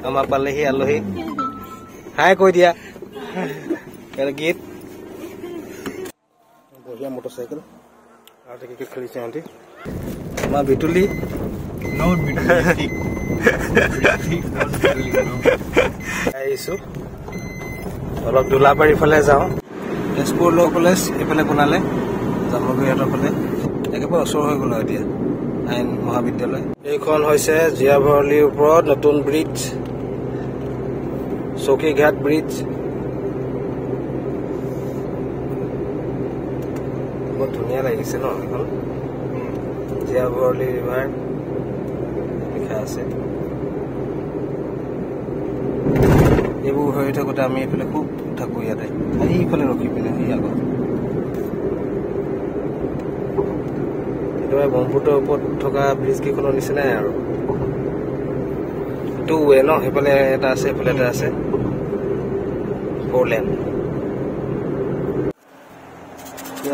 আমাৰ পালেহি আলহী হাই কৈ দিয়া গীত বঢ়িয়া মটৰচাইকেল আৰু কি খেলিছে সিহঁতি আমাৰ বিতুলি আহিছো অলপ দোলাবাৰী ফালে যাওঁ তেজপুৰ ল কলেজ এইফালে বনালে জামুগুৰিহাটৰ ফালে একেবাৰে ওচৰ হৈ গ'ল এতিয়া আইন মহাবিদ্যালয় এইখন হৈছে জীয়া ভৰলীৰ ওপৰত নতুন ব্ৰিজ চকীঘাট ব্ৰিজ বহুত ধুনীয়া লাগিছে ন এইখন জীয়া ভৰলী ৰিভাৰ লিখা আছে এইবোৰ হৈ থাকোঁতে আমি এইফালে খুব থাকোঁ ইয়াতে এইফালে ৰখি পিনে এই আগত একেবাৰে ব্ৰহ্মপুত্ৰৰ ওপৰত থকা ব্ৰিজ কেইখনৰ নিচিনাই আৰু টু ৱে ন সেইফালে এটা আছে এইফালে এটা আছে 4 লেন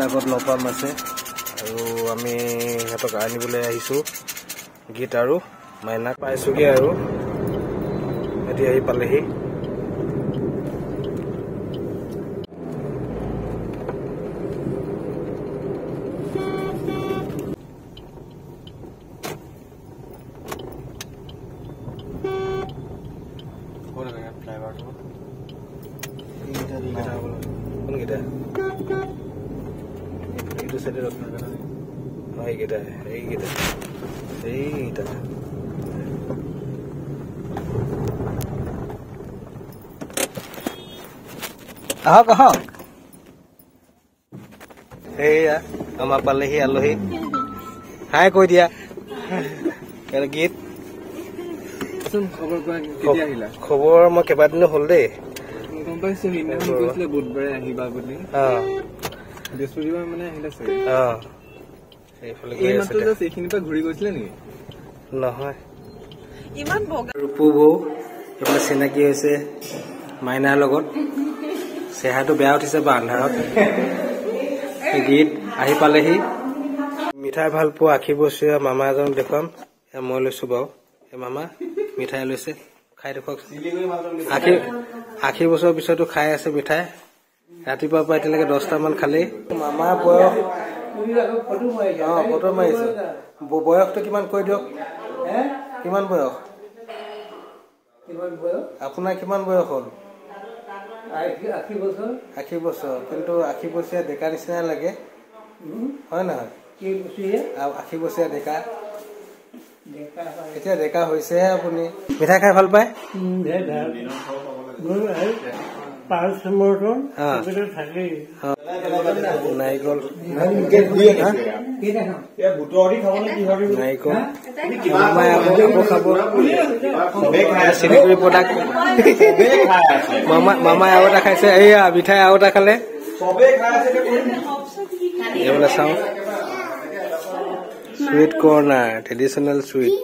আগত লপাম আছে আৰু আমি সিহঁতক আনিবলৈ আহিছোঁ গীত আৰু মাইনাক পাইছোগৈ আৰু এতিয়া আহি পালেহি আহক আহক সেয়া আমাৰ পালেহি আলহী হাই কৈ দিয়া গীত খবৰ মই কেইবাদিনো হ'ল দেই গম পাইছো বুধবাৰে আহিবা বুলি বৃহস্পতিবাৰ মানে আহিলে এইখিনিৰ পৰা ঘূৰি গৈছিলে নেকি নহয় ৰূপু বৌ এইফালে চিনাকি হৈছে মাইনাৰ লগত চেহাটো বেয়া উঠিছে বা আন্ধাৰত গীত আহি পালেহি মিঠাই ভাল পোৱা আশী বছৰীয়া মামা এজন দেখুৱাম মই লৈছো বাৰু এই মামা মিঠাই লৈছে খাই দেখুৱাওক 80 বছৰৰ পিছতো খাই আছে মিঠাই ৰাতিপুৱাৰ পৰা এতিয়ালৈকে 10টামান খালেই মামাৰ বয়স ফটো মাৰিছে বয়সটো কিমান কৈ দিয়ক কিমান বয়স আপোনাৰ কিমান বয়স হ'ল 80 বছৰ কিন্তু 80 বছৰীয়া ডেকা নিচিনা লাগে হয় নহয় 80 বছৰীয়া ডেকা এতিয়া ডেকা হৈছেহে আপুনি মিঠাই খাই ভাল পায় নাৰিকল চিলিগুৰি প্ৰডাক্ট মামাই আৰু এটা খাইছে এইয়া মিঠাই আৰু এটা খালে এইবিলাক চাওঁ চুইট কৰ্ণাৰ ট্ৰেডিচনেল চুইট